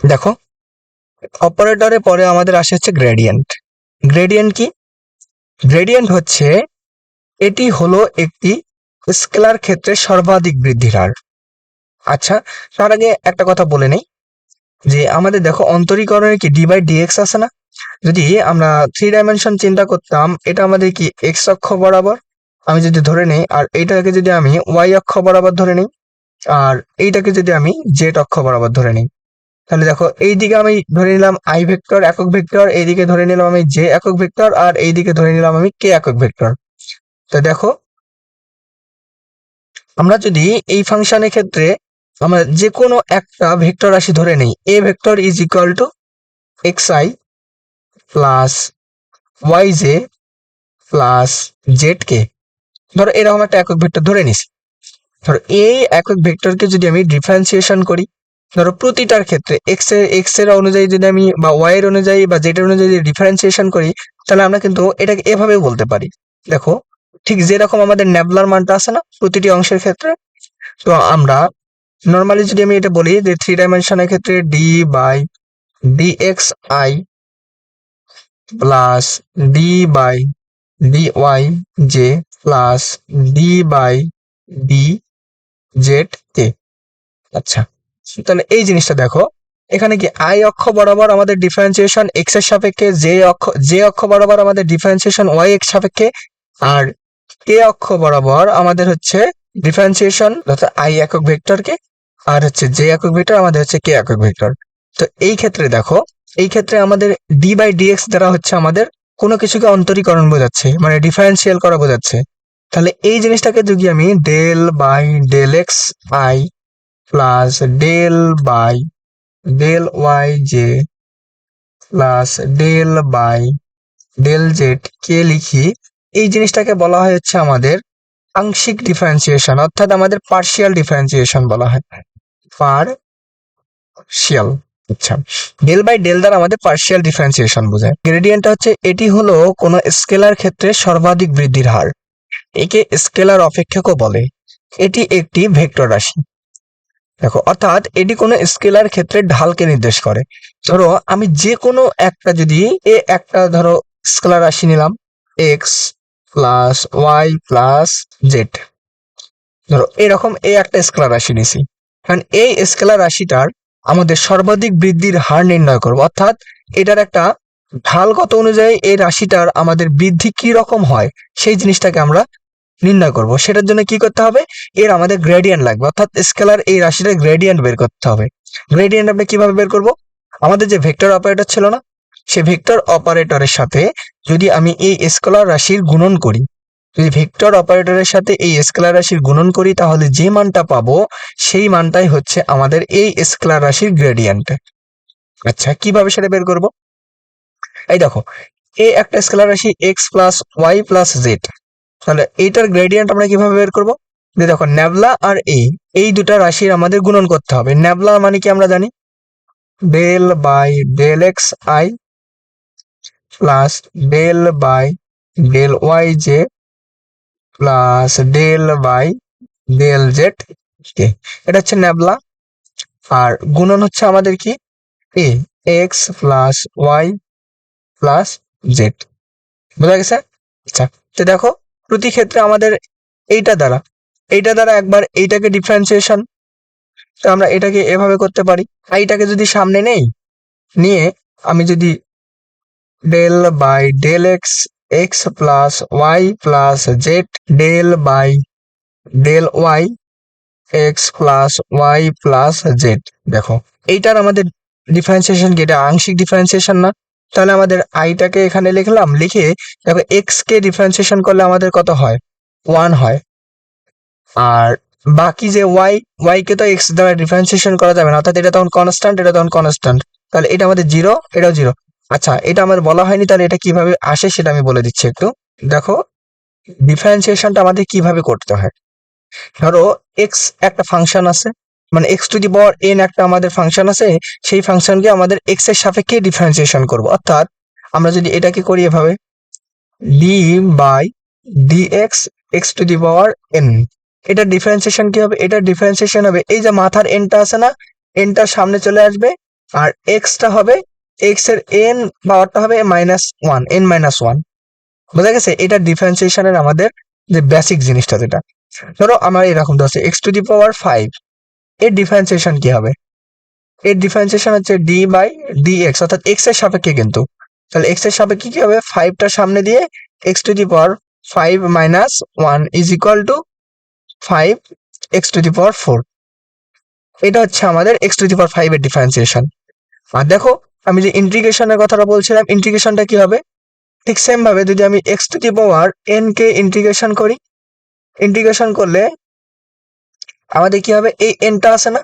দেখো, অপারেটরের পরে আমাদের আসে হচ্ছে গ্রেডিয়েন্ট। গ্রেডিয়েন্ট কি? গ্রেডিয়েন্ট হচ্ছে, এটি হলো একটি স্কেলার ক্ষেত্রে সর্বাধিক বৃদ্ধির হার। আচ্ছা, তার আগে একটা কথা বলে নেই যে আমাদের দেখো অন্তরীকরণে কি ডি বাই ডিএক্স আছে না? যদি আমরা 3 ডাইমেনশন চিন্তা করতাম, এটা আমাদের কি এক্স অক্ষ বরাবর আমি যদি ধরে নেই, আর এইটাকে যদি আমি ওয়াই অক্ষ বরাবর ধরে নিই, আর এইটাকে যদি আমি জেড অক্ষ বরাবর ধরে নিই, তাহলে দেখো এইদিকে আমি ধরে নিলাম আই ভেক্টর একক ভেক্টর, এইদিকে ধরে নিলাম আমি জে একক ভেক্টর, আর এইদিকে ধরে নিলাম আমি কে একক ভেক্টর। তো দেখো, আমরা যদি এই ফাংশনের ক্ষেত্রে আমরা যে কোনো একটা ভেক্টর রাশি ধরে নেই, a vector is equal to x i plus y j plus z k, ধরো এরকম একটা একক ভেক্টর ধরে নিছি। ধরো এই একক ভেক্টরকে যদি আমি ডিফারেন্সিয়েশন করি, ধরো প্রতিটার ক্ষেত্রে এক্স এর অনুযায়ী যদি আমি বা ওয়াই এর অনুযায়ী বা জেড এর অনুযায়ী ডিফারেন্সিয়েশন করি, তাহলে আমরা কিন্তু এটাকে এভাবেও বলতে পারি। দেখো, ঠিক যেরকম আমাদের ন্যাবলার মানটা আছে না প্রতিটি অংশের ক্ষেত্রে, তো আমরা নর্মালি যদি আমি এটা বলি যে 3 ডাইমেনশনের ক্ষেত্রে d by d x i plus d by d y j plus d by d z k. আচ্ছা, তাহলে এই জিনিসটা দেখো, এখানে কি আই অক্ষ বরাবর আমাদের ডিফারেন্সিয়েশন এক্স এর সাপেক্ষে, জে অক্ষ বরাবর আমাদের ডিফারেন্সিয়েশন ওয়াই এক্স সাপেক্ষে, আর কে অক্ষ বরাবর আমাদের হচ্ছে ডিফারেন্সিয়েশন অর্থাৎ আই একক ভেক্টরকে, আর হচ্ছে জে একক ভেক্টর আমাদের হচ্ছে কে একক ভেক্টর। তো এই ক্ষেত্রে দেখো, এই ক্ষেত্রে আমাদের ডি বাই ডিএক্স দ্বারা হচ্ছে আমাদের কোনো কিছুকে অন্তরীকরণ বোঝাচ্ছে, মানে ডিফারেন্সিয়াল করা বোঝাচ্ছে। তাহলে এই জিনিসটাকে যদি আমি del by del x i plus del by del y j plus del by del z k লিখি, এই জিনিসটাকে বলা হয় হচ্ছে আমাদের আংশিক ডিফারেন্সিয়েশন, অর্থাৎ আমাদের পার্শিয়াল ডিফারেন্সিয়েশন বলা হয়, পার্শিয়াল। আচ্ছা, ডেল বাই ডেল দ্বারা আমাদের পার্শিয়াল ডিফারেন্সিয়েশন বোঝায়। গ্রেডিয়েন্টটা হচ্ছে, এটি হলো কোনো স্কেলার ক্ষেত্রে সর্বাধিক বৃদ্ধির হার, একে স্কেলার অপেক্ষকও বলে। এটি একটি ভেক্টর রাশি। দেখো, অর্থাৎ এটি কোনো স্কেলার ক্ষেত্রে ঢালকে নির্দেশ করে। ধরো আমি যে কোনো একটা যদি একটা ধরো স্কেলার রাশি নিলাম, x plus y plus z, ধরো এরকম একটা স্কেলার রাশি নিছি, কারণ এই স্কেলার রাশিটার আমাদের সর্বাধিক বৃদ্ধির হার নির্ণয় করবো, অর্থাৎ এটার একটা ঢালগত অনুযায়ী এই রাশিটার আমাদের বৃদ্ধি কি রকম হয় সেই জিনিসটাকে আমরা নির্ণয় করব। সেটার জন্য কি করতে হবে, এর আমাদের গ্রেডিয়েন্ট লাগবে, অর্থাৎ স্কেলার এই রাশিটার গ্রেডিয়েন্ট বের করতে হবে। গ্রেডিয়েন্ট আমরা কিভাবে বের করব, আমাদের যে ভেক্টর অপারেটর ছিল না, সেই ভেক্টর অপারেটরের সাথে যদি আমি এই স্কেলার রাশির গুণন করি, যদি ভেক্টর অপারেটরের সাথে এই স্কেলার রাশির গুণন করি, তাহলে যে মানটা পাবো সেই মানটাই হচ্ছে আমাদের এই স্কেলার রাশির গ্রেডিয়েন্ট। আচ্ছা, কিভাবে সেটা বের করব? এই দেখো, একটা স্কেলার রাশি x plus y plus z, তাহলে এইটার গ্রেডিয়েন্ট আমরা কিভাবে বের করব? যে দেখো, ন্যাবলা আর এই দুটা রাশির আমাদের গুণন করতে হবে। ন্যাবলা মানে কি আমরা জানি, del by del x i plus del by del y j plus del by del z k, এটা হচ্ছে ন্যাবলা। আর গুণন হচ্ছে আমাদের কি, a x plus y plus z. বোঝা গেছে? আচ্ছা, তো দেখো, প্রতি ক্ষেত্রে আমাদের এইটা দ্বারা একবার এইটাকে ডিফারেন্সিয়েশন, তো আমরা এটাকে এভাবে করতে পারি। এইটাকে যদি সামনে নেই, নিয়ে আমি যদি del by del x x plus y plus z del by del y x plus y plus z, দেখো এইটার আমাদের ডিফারেন্সিয়েশন কি, এটা আংশিক ডিফারেন্সিয়েশন না? তাহলে আমাদের আইটাকে এখানে লিখলাম, লিখে দেখো এক্স কে ডিফারেন্সিয়েশন করলে আমাদের কত হয়, 1 হয়। আর বাকি যে ওয়াই কে তো এক্স দ্বারা ডিফারেন্সিয়েশন করা যাবে না, অর্থাৎ এটা তখন কনস্ট্যান্ট, এটা তখন কনস্ট্যান্ট, তাহলে এটা আমাদের 0, এটাও 0। আচ্ছা, এটা আমার বলা হয়নি, তাহলে এটা কিভাবে আসে সেটা আমি বলে দিচ্ছি একটু। দেখো, ডিফারেন্সিয়েশনটা আমাদের কিভাবে করতে হয়। ধরো এক্স একটা ফাংশন আছে, মানে x to the power N একটা আমাদের ফাংশন আছে, সেই ফাংশনকে আমাদের এক্স এর সাপেক্ষে ডিফারেন্সিয়েশন করব। অর্থাৎ আমরা যদি এটাকে করি এভাবে, d by d x x to the power n, এটা ডিফারেন্সিয়েশন কি হবে, এটা ডিফারেন্সিয়েশন হবে এই যে মাথার এনটা আছে না, এনটার সামনে চলে আসবে, আর এক্সটা হবে এক্স এর এন পাওয়ারটা হবে -1, n-1। বোঝা গেছে? এটা ডিফারেন্সিয়েশনের আমাদের যে বেসিক জিনিসটা যেটা। ধরো আমার এরকম দেওয়া আছে x⁵5, এর ডিফারেন্সিয়েশন কি হবে? এর ডিফারেন্সিয়েশন হচ্ছে d/dx, অর্থাৎ এক্স এর সাপেক্ষে কিন্তু। তাহলে এক্স এর সাপেক্ষে কি হবে? 5টা সামনে দিয়ে x⁵5 - 1 is equal two 5x⁴। এটা হচ্ছে আমাদের x⁵5 এর ডিফারেন্সিয়েশন। আর দেখো, আমি যে ইন্টিগ্রেশনের কথাটা বলছিলাম, ইন্টিগ্রেশনটা কি হবে? ঠিক সেম ভাবে যদি আমি x⁴n কে ইন্টিগ্রেশন করি, ইন্টিগ্রেশন করলে আমাদের কি হবে? এই এনটা আছে না,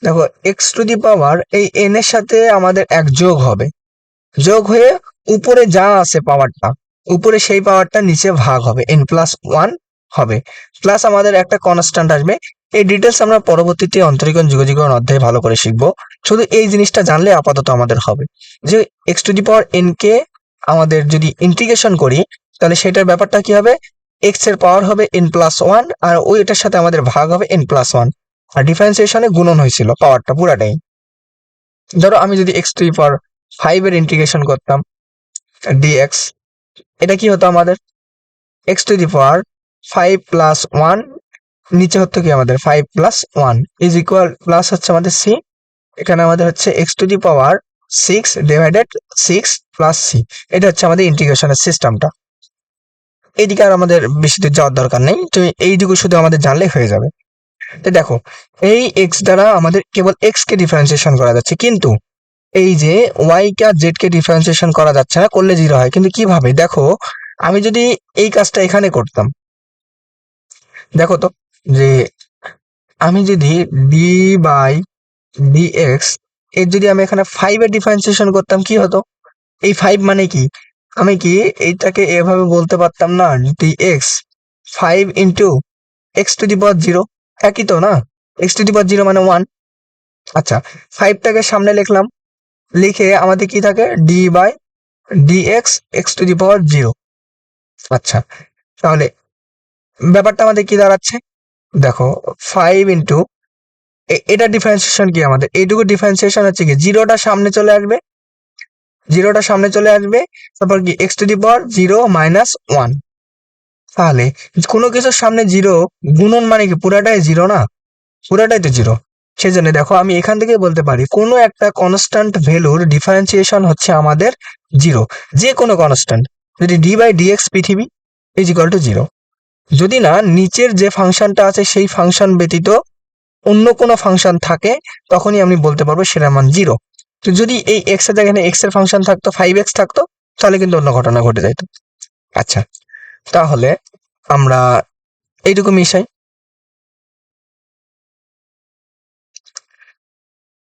দেখো x⁴ এই এন এর সাথে আমাদের এক যোগ হবে, যোগ হয়ে উপরে যা আছে পাওয়ারটা, উপরে সেই পাওয়ারটা নিচে ভাগ হবে, n+1 হবে, প্লাস আমাদের একটা কনস্ট্যান্ট আসবে। এই ডিটেলস আমরা পরবর্তীতে অন্তরীকরণ যুগজীকরণ অধ্যায়ে ভালো করে শিখবো। শুধু এই জিনিসটা জানলে আপাতত আমাদের হবে যে x⁴n কে আমাদের যদি ইন্টিগ্রেশন করি, তাহলে সেটার ব্যাপারটা কি হবে? এক্স এর পাওয়ার হবে n+1, আর ওইটার সাথে আমাদের ভাগ হবে n+1, আর ডিফারেন্সিয়েশনে গুণন হয়েছিল পাওয়ারটা পুরাটাই। ধরো আমি যদি x⁵5 এর ইন্টিগ্রেশন করতাম dx, এটা কি হতো আমাদের? x⁵5 + 1, নিচে হতো কি আমাদের 5 + 1 ইজ ইকুয়াল, প্লাস হচ্ছে আমাদের c, এখানে আমাদের হচ্ছে x⁴6/6 + c। এটা হচ্ছে আমাদের ইন্টিগ্রেশনের সিস্টেমটা। এইদিকে আর আমাদের বেশি দূর যাওয়ার দরকার নেই, তো এইটুকু শুধু আমাদের জানলেই হয়ে যাবে। তো দেখো, এই x দ্বারা আমাদের কেবল x কে ডিফারেন্সিয়েশন করা যাচ্ছে, কিন্তু এই যে ওয়াই কে আর জেড কে ডিফারেন্সিয়েশন করা যাচ্ছে না, করলে 0 হয়। কিন্তু কিভাবে? দেখো, আমি যদি এই কাজটা এখানে করতাম, দেখো তো, যে আমি যদি d/dx এর যদি আমি এখানে 5 এর ডিফারেন্সিয়েশন করতাম, কি হতো? এই 5 মানে কি? আমি কি এইটাকে এভাবে বলতে পারতাম না, dx 5 ইন্টু x⁴0, একই তো না? x⁴0 মানে 1। আচ্ছা, 5টাকে সামনে লিখলাম, লিখে আমাদের কি থাকে? d/dx x⁴0। আচ্ছা, তাহলে ব্যাপারটা আমাদের কি দাঁড়াচ্ছে? দেখো, 5 ইন্টু এটা ডিফারেন্সিয়েশন কি আমাদের? এইটুকু ডিফারেন্সিয়েশন হচ্ছে কি, জিরোটা সামনে চলে আসবে, জিরোটা সামনে চলে আসবে, তারপর কি x⁴0 - 1। তাহলে কোনো কিছুর সামনে জিরো গুণন মানে কি পুরাটাই জিরো না? পুরাটাই তো জিরো। সেজন্য দেখো, আমি এখান থেকে বলতে পারি কোনো একটা কনস্ট্যান্ট ভ্যালুর ডিফারেন্সিয়েশন হচ্ছে আমাদের জিরো, যে কোনো কনস্ট্যান্ট। যদি d/dx পৃথিবী ইজ ইকুয়াল টু 0, যদি না নিচের যে ফাংশনটা আছে সেই ফাংশন ব্যতীত অন্য কোনো ফাংশন থাকে, তখনই আমি বলতে পারবো সেটার মান 0। তো যদি এই এক্স এর জায়গায় এক্স এর ফাংশন থাকতো, 5x থাকতো, তাহলে কিন্তু অন্য ঘটনা ঘটে যেত। আচ্ছা, তাহলে আমরা এইটুকু মিশাই।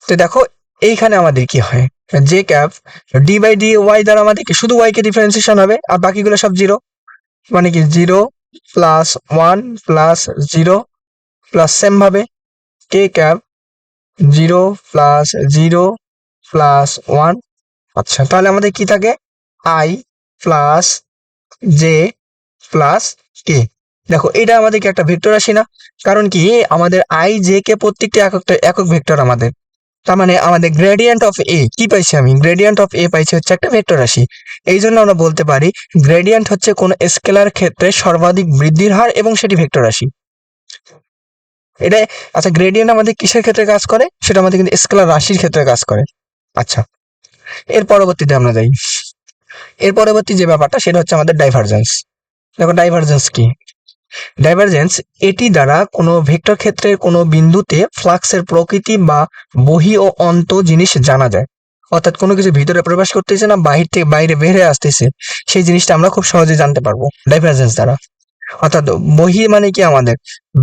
তো দেখো, এইখানে আমাদের কি হয়? জে ক্যাপ d/dy দ্বারা আমাদের কি শুধু y কে ডিফারেন্সিয়েশন হবে, আর বাকিগুলো সব 0, মানে কি 0 + 1 + 0 প্লাস সেম ভাবে কে ক্যাপ 0 + 0 + 1। আচ্ছা, তাহলে আমাদের কি থাকে? i + j + k। দেখো, এটা আমাদের কি একটা ভেক্টর রাশি না? কারণ কি, আমাদের i j কে প্রত্যেকটা একক ভেক্টর আমাদের। তার মানে আমাদের গ্রেডিয়েন্ট অফ এ কি পাইছি? আমি গ্রেডিয়েন্ট অফ এ পাইছি হচ্ছে একটা ভেক্টর রাশি। এই জন্য আমরা বলতে পারি গ্রেডিয়েন্ট হচ্ছে কোন স্কেলার ক্ষেত্রে সর্বাধিক বৃদ্ধির হার, এবং সেটি ভেক্টর রাশি। এটা আচ্ছা, গ্রেডিয়েন্ট আমাদের কিসের ক্ষেত্রে কাজ করে? সেটা আমাদের কিন্তু স্কেলার রাশির ক্ষেত্রে কাজ করে। আচ্ছা, এর পরবর্তীতে আমরা যাই। এর পরবর্তী যে ব্যাপারটা, সেটা হচ্ছে আমাদের ডাইভারজেন্স। দেখো, ডাইভারজেন্স কি? ডাইভারজেন্স এটি দ্বারা কোনো ভেক্টর ক্ষেত্রের কোনো বিন্দুতে ফ্লাক্সের প্রকৃতি বা বহি ও অন্ত জিনিস জানা যায়। অর্থাৎ কোনো কিছু ভিতরে প্রবেশ করতেছে না, বাহির থেকে বাইরে বের হয়ে আসতেছে, সেই জিনিসটা আমরা খুব সহজে জানতে পারবো ডাইভারজেন্স দ্বারা। অর্থাৎ বহি মানে কি আমাদের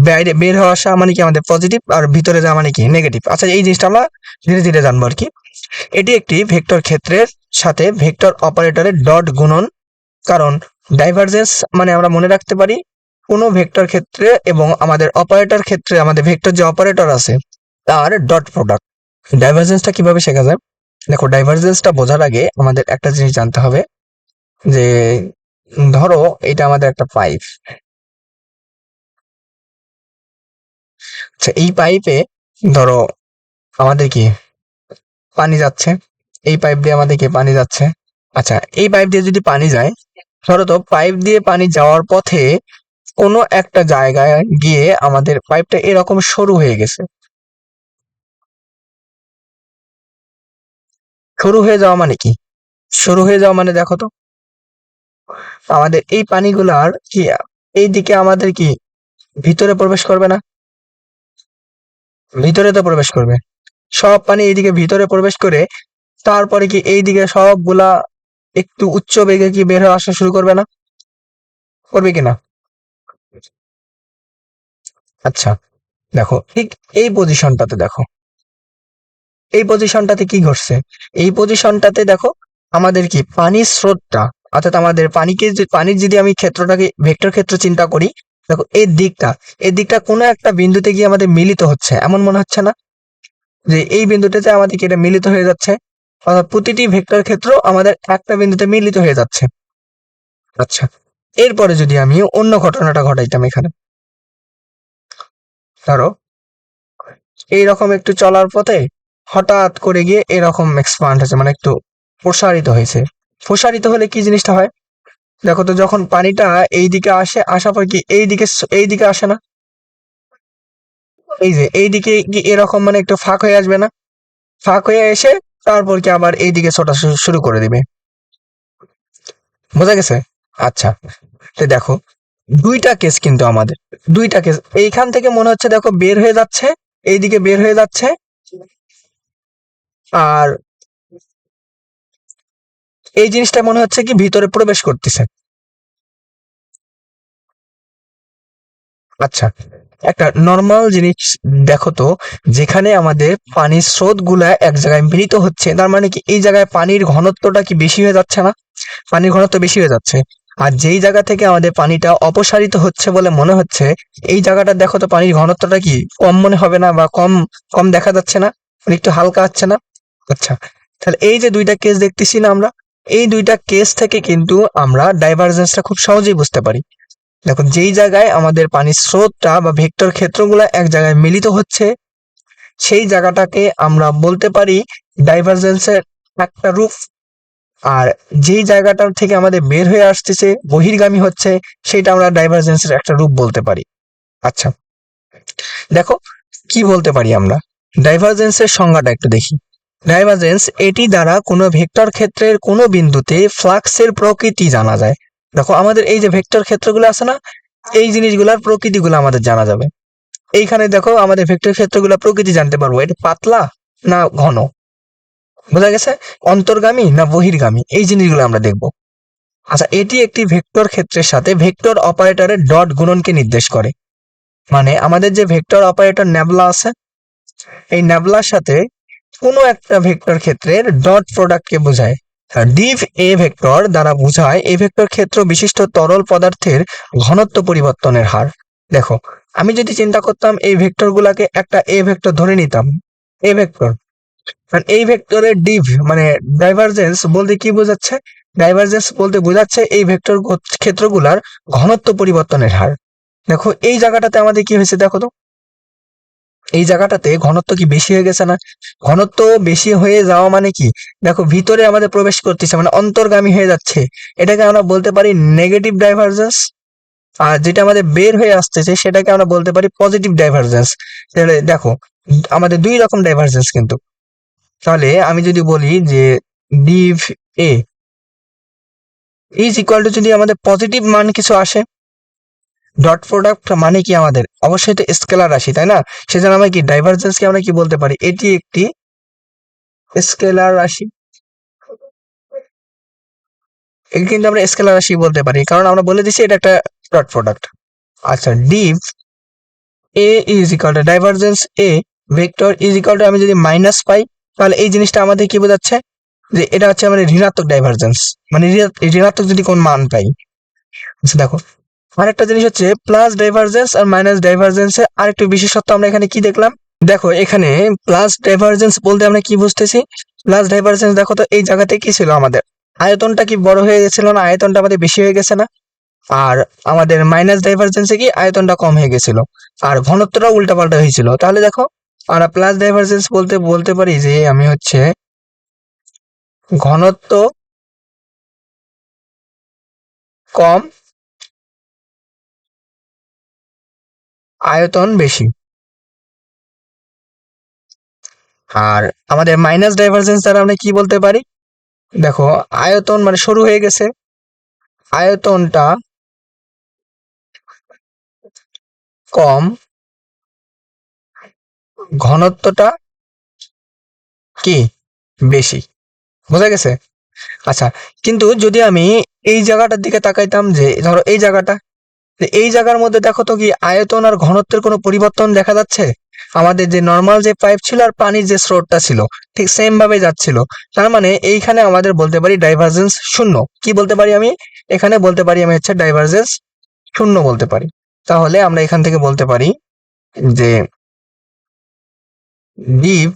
বাইরে বের হওয়া আসা, মানে কি আমাদের পজিটিভ, আর ভিতরে যাওয়া মানে কি নেগেটিভ। আচ্ছা, এই জিনিসটা আমরা ধীরে ধীরে জানবো আর কি। এটি একটি ভেক্টর ক্ষেত্রের সাথে ভেক্টর অপারেটরের ডট গুণন। কারণ ডাইভারজেন্স মানে আমরা মনে রাখতে পারি কোনো ভেক্টর ক্ষেত্রে এবং আমাদের অপারেটর ক্ষেত্রে, আমাদের ভেক্টর যে অপারেটর আছে তার ডট প্রোডাক্ট। ডাইভারজেন্সটা কিভাবে শেখা যায়? দেখো, ডাইভারজেন্সটা বোঝার আগে আমাদের একটা জিনিস জানতে হবে, যে ধরো এটা আমাদের একটা পাইপ। আচ্ছা, এই পাইপে ধরো আমাদের কি পানি যাচ্ছে, এই পাইপ দিয়ে আমাদের কি পানি যাচ্ছে। আচ্ছা, এই পাইপ দিয়ে যদি পানি যায়, ধরো তো পাইপ দিয়ে পানি যাওয়ার পথে কোনো একটা জায়গায় গিয়ে আমাদের পাইপটা এরকম সরু হয়ে গেছে। সরু হয়ে যাওয়া মানে কি? সরু হয়ে যাওয়া মানে দেখো তো, আমাদের এই পানিগুলার কি এই দিকে আমাদের কি ভিতরে প্রবেশ করবে না? ভিতরে তো প্রবেশ করবে। সব পানি এইদিকে ভিতরে প্রবেশ করে তারপরে কি এইদিকে সবগুলা একটু উচ্চ বেগে কি বের হয়ে আসা শুরু করবে না? করবে কিনা? আচ্ছা, দেখো ঠিক এই পজিশনটাতে দেখো, এই পজিশনটাতে কি ঘটছে? এই পজিশনটাতে দেখো আমাদের কি পানির স্রোতটা, অর্থাৎ আমাদের পানির যদি আমি ক্ষেত্রটাকে ভেক্টর ক্ষেত্র চিন্তা করি, দেখো এই দিকটা কোনো একটা বিন্দুতে গিয়ে আমাদের মিলিত হচ্ছে, এমন মনে হচ্ছে না যে এই বিন্দুটাতে আমাদের কি এটা মিলিত হয়ে যাচ্ছে? অর্থাৎ প্রতিটি ভেক্টর ক্ষেত্র আমাদের একটা বিন্দুতে মিলিত হয়ে যাচ্ছে। আচ্ছা, এরপরে যদি আমি অন্য ঘটনাটা ঘটাইতাম এখানে, ধরো এইরকম একটু চলার পথে হঠাৎ করে গিয়ে এরকম এক্সপান্ড হয়েছে, মানে একটু প্রসারিত হয়েছে। প্রসারিত হলে কি জিনিসটা হয়? দেখো তো, যখন পানিটা এইদিকে আসে, আসার পর কি এইদিকে আসে না? এই যে এইদিকে কি এরকম মানে একটু ফাঁক হয়ে আসবে না? ফাঁক হয়ে এসে তারপর কি আবার এইদিকে ছোটা শুরু করে দিবে। বোঝা গেছে? আচ্ছা, তো দেখো দুইটা কেস কিন্তু আমাদের, দুইটা কেস এইখান থেকে মনে হচ্ছে দেখো বের হয়ে যাচ্ছে, এইদিকে বের হয়ে যাচ্ছে, আর এই জিনিসটা মনে হচ্ছে কি ভিতরে প্রবেশ করতেছে। আচ্ছা, একটা নর্মাল জিনিস দেখো তো, যেখানে আমাদের পানির স্রোত গুলা এক জায়গায় মিলিত হচ্ছে, তার মানে কি এই জায়গায় পানির ঘনত্বটা কি বেশি হয়ে যাচ্ছে না? পানির ঘনত্ব বেশি হয়ে যাচ্ছে। আর যেই জায়গা থেকে আমাদের পানিটা অপসারিত হচ্ছে বলে মনে হচ্ছে, এই জায়গাটা দেখো তো পানির ঘনত্বটা কি কম মনে হবে না, বা কম কম দেখা যাচ্ছে না? মানে একটু হালকা হচ্ছে না? আচ্ছা, তাহলে এই যে দুইটা কেস দেখতেছি না আমরা, এই দুইটা কেস থেকে কিন্তু আমরা ডাইভারজেন্সটা খুব সহজেই বুঝতে পারি। দেখো, যেই জায়গায় আমাদের পানির স্রোতটা বা ভেক্টর ক্ষেত্রগুলো এক জায়গায় মিলিত হচ্ছে, সেই জায়গাটাকে আমরা বলতে পারি ডাইভারজেন্সের একটা রূপ। আর যেই জায়গাটার থেকে আমাদের বের হয়ে আসতেছে, বহির্গামী হচ্ছে, সেটা আমরা ডাইভারজেন্সের একটা রূপ বলতে পারি। আচ্ছা, দেখো কি বলতে পারি আমরা, ডাইভারজেন্সের সংজ্ঞাটা একটু দেখি। ডাইভারজেন্স এটি দ্বারা কোনো ভেক্টর ক্ষেত্রের কোনো বিন্দুতে ফ্লাক্সের প্রকৃতি জানা যায়। দেখো আমাদের এই যে ভেক্টর ক্ষেত্রগুলো আছে না, এই জিনিসগুলোর প্রকৃতিগুলো আমাদের জানা যাবে। এইখানে দেখো আমাদের ভেক্টর ক্ষেত্রগুলো প্রকৃতি জানতে পারবো, এটা পাতলা না ঘন, বোঝা গেছে? অন্তর্গামী না বহির্গামী, এই জিনিসগুলো আমরা দেখবো। আচ্ছা, এটি একটি ভেক্টর ক্ষেত্রের সাথে ভেক্টর অপারেটরের ডট গুণনকে নির্দেশ করে। মানে আমাদের যে ভেক্টর অপারেটর ন্যাবলা আছে, এই ন্যাবলার সাথে কোনো একটা ভেক্টর ক্ষেত্রের ডট প্রোডাক্টকে বোঝায়। ডিভ এ ভেক্টর দ্বারা বোঝায় এ ভেক্টর ক্ষেত্র বিশিষ্ট তরল পদার্থের ঘনত্ব পরিবর্তনের হার। দেখো, আমি যদি চিন্তা করতাম এই ভেক্টর গুলাকে একটা এ ভেক্টর ধরে নিতাম, এ ভেক্টর, এই ভেক্টরের ডিভ মানে ডাইভারজেন্স বলতে কি বোঝাচ্ছে? ডাইভারজেন্স বলতে বোঝাচ্ছে এই ভেক্টর ক্ষেত্রগুলার ঘনত্ব পরিবর্তনের হার। দেখো এই জায়গাটাতে আমাদের কি হয়েছে দেখো তো, এই জায়গাটাতে ঘনত্ব কি বেশি হয়ে গেছে না? ঘনত্ব বেশি হয়ে যাওয়া মানে কি, দেখো ভিতরে আমাদের প্রবেশ করতেছে, মানে অন্তর্গামী হয়ে যাচ্ছে, এটাকে আমরা বলতে পারি নেগেটিভ ডাইভারজেন্স। আর যেটা আমাদের বের হয়ে আসতেছে সেটাকে আমরা বলতে পারি পজিটিভ ডাইভারজেন্স। তাহলে দেখো আমাদের দুই রকম ডাইভারজেন্স কিন্তু। তাহলে আমি যদি বলি যে Depp a is equal two, যদি আমাদের পজিটিভ মান কিছু আসে, ডট প্রোডাক্ট মানে কি আমাদের অবশ্যই তো স্কেলার রাশি, তাই না? সেজন্য আমরা কি ডাইভারজেন্সকে আমরা কি বলতে পারি, এটি একটি স্কেলার রাশি। একে কিন্তু আমরা স্কেলার রাশি বলতে পারি, কারণ আমরা বলে দিচ্ছি এটা একটা ডট প্রোডাক্ট। আচ্ছা, Depp a is equal two divergence A vector is equal two, আমি যদি মাইনাস পাই, তাহলে এই জিনিসটা আমাদের কি বোঝাচ্ছে যে এটা হচ্ছে আমাদের ঋণাত্মক ডাইভারজেন্স, মানে ঋণাত্মক যদি কোন মান পাই। আচ্ছা, দেখো আরেকটা জিনিস হচ্ছে প্লাস ডাইভারজেন্স আর মাইনাস ডাইভারজেন্সের আরেকটু বিশেষত্ব আমরা এখানে কি দেখলাম। দেখো এখানে প্লাস ডাইভারজেন্স বলতে আমরা কি বুঝতেছি, প্লাস ডাইভারজেন্স দেখো তো এই জায়গাতে কি ছিল আমাদের, আয়তনটা কি বড় হয়ে গেছিল না, আয়তনটা আমাদের বেশি হয়ে গেছে না? আর আমাদের মাইনাস ডাইভারজেন্সে কি আয়তনটা কম হয়ে গেছিল, আর ঘনত্বটা উল্টাপাল্টা হয়েছিল। তাহলে দেখো আমরা প্লাস ডাইভারজেন্স বলতে বলতে পারি যে আমি হচ্ছে ঘনত্ব কম, আয়তন বেশি। আর আমাদের মাইনাস ডাইভারজেন্স দ্বারা আমরা কি বলতে পারি? দেখো, আয়তন মানে শুরু হয়ে গেছে, আয়তনটা কম, ঘনত্বটা কি বেশি। বোঝা গেছে? আচ্ছা, কিন্তু যদি আমি এই জায়গাটার দিকে তাকাইতাম, যে ধরো এই জায়গাটা, এই জায়গার মধ্যে দেখো তো কি আয়তন আর ঘনত্বের কোনো পরিবর্তন দেখা যাচ্ছে? আমাদের যে নর্মাল যে পাইপ ছিল আর পানির যে স্রোতটা ছিল ঠিক সেম ভাবে যাচ্ছিল। তার মানে এইখানে আমাদের বলতে পারি ডাইভারজেন্স শূন্য। কি বলতে পারি আমি? এখানে বলতে পারি আমি হচ্ছে ডাইভারজেন্স শূন্য বলতে পারি। তাহলে আমরা এখান থেকে বলতে পারি যে ডিভ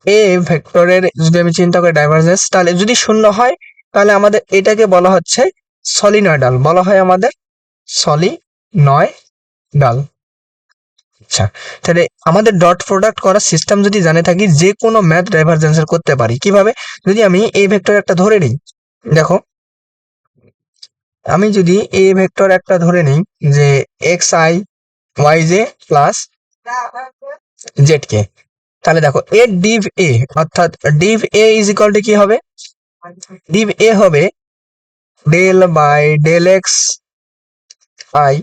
এ ভেক্টরের যদি আমি চিন্তা করি ডাইভারজেন্স, তাহলে যদি শূন্য হয় তাহলে আমাদের এটাকে বলা হচ্ছে সলিনয়েডাল, বলা হয় আমাদের সলিনয়েডাল। আচ্ছা, তাহলে আমাদের ডট প্রোডাক্ট করার সিস্টেম যদি জানে থাকি, যে কোনো ম্যাথ ডাইভারজেন্সের করতে পারি। কিভাবে? যদি আমি এ ভেক্টর একটা ধরে নিই, দেখো আমি যদি এ ভেক্টর একটা ধরে নিই যে x i y j plus z k, তাহলে দেখো এর ডিভ এ, অর্থাৎ div a is equal to কি হবে? ডিভ এ হবে del by del x i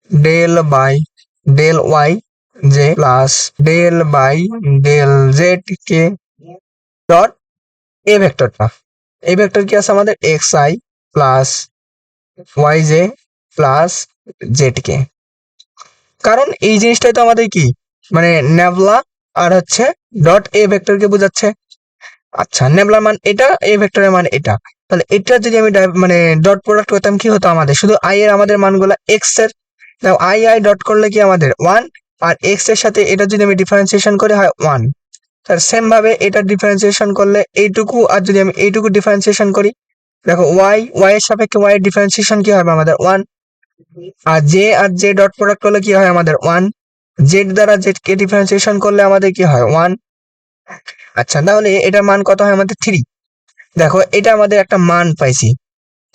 del by del y j plus del by del z k dot a ভেক্টরটা। এই vector কি আছে আমাদের? X i plus y j plus z k. কারণ এই জিনিসটাই তো আমাদের কি, মানে নেবলা আর হচ্ছে ডট এ ভেক্টরকে বোঝাচ্ছে। আচ্ছা, নেবলার মান এটা, এ ভেক্টরের মান এটা। তাহলে এটা যদি আমি মানে ডট প্রোডাক্ট করতাম, কি হতো? আমাদের শুধু আই এর আমাদের মানগুলো এক্স এর, আই আই ডট করলে কি আমাদের ওয়ান, আর এক্স এর সাথে এটা যদি আমি ডিফারেন্সিয়েশন করে হয় ওয়ান। তার সেম ভাবে এটা ডিফারেন্সিয়েশন করলে এইটুকু, আর যদি আমি এইটুকু ডিফারেন্সিয়েশন করি, দেখো ওয়াই ওয়াই এর সাপেক্ষে ওয়াই এর ডিফারেন্সিয়েশন কি হবে আমাদের? ওয়ান। আর জে ডট প্রোডাক্ট করলে কি হয় আমাদের? ওয়ান। জেড দ্বারা জেড কে ডিফারেন্সিয়েশন করলে আমাদের কি হয়? ওয়ান। আচ্ছা, তাহলে এটার মান কত হয় আমাদের? থ্রি। দেখো, এটা আমাদের একটা মান পাইছি।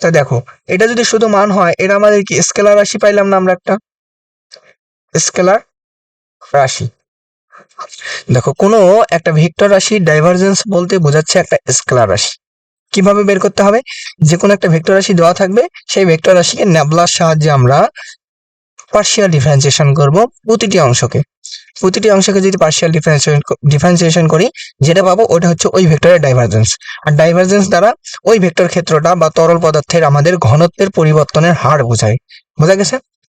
তা দেখো, এটা যদি শুধু মান হয়, এটা আমাদের কি স্কেলার রাশি পাইলাম না আমরা? একটা স্কেলার রাশি। দেখো, কোনো একটা ভেক্টর রাশি ডাইভারজেন্স বলতে বোঝাচ্ছে একটা স্কেলার রাশি। কিভাবে বের করতে হবে? যে কোনো একটা ভেক্টর রাশি দেওয়া থাকবে, সেই ভেক্টর রাশিকে ন্যাবলার সাহায্যে আমরা পার্শিয়াল ডিফারেন্সিয়েশন করব প্রতিটি অংশকে। প্রতিটি অংশকে যদি পার্শিয়াল ডিফারেন্সিয়েশন করি, যেটা পাবো ওটা হচ্ছে ওই ভেক্টরের ডাইভারজেন্স। আর ডাইভারজেন্স দ্বারা ওই ভেক্টর ক্ষেত্রটা বা তরল পদার্থের আমাদের ঘনত্বের পরিবর্তনের হার বোঝায়। বোঝা গেছে?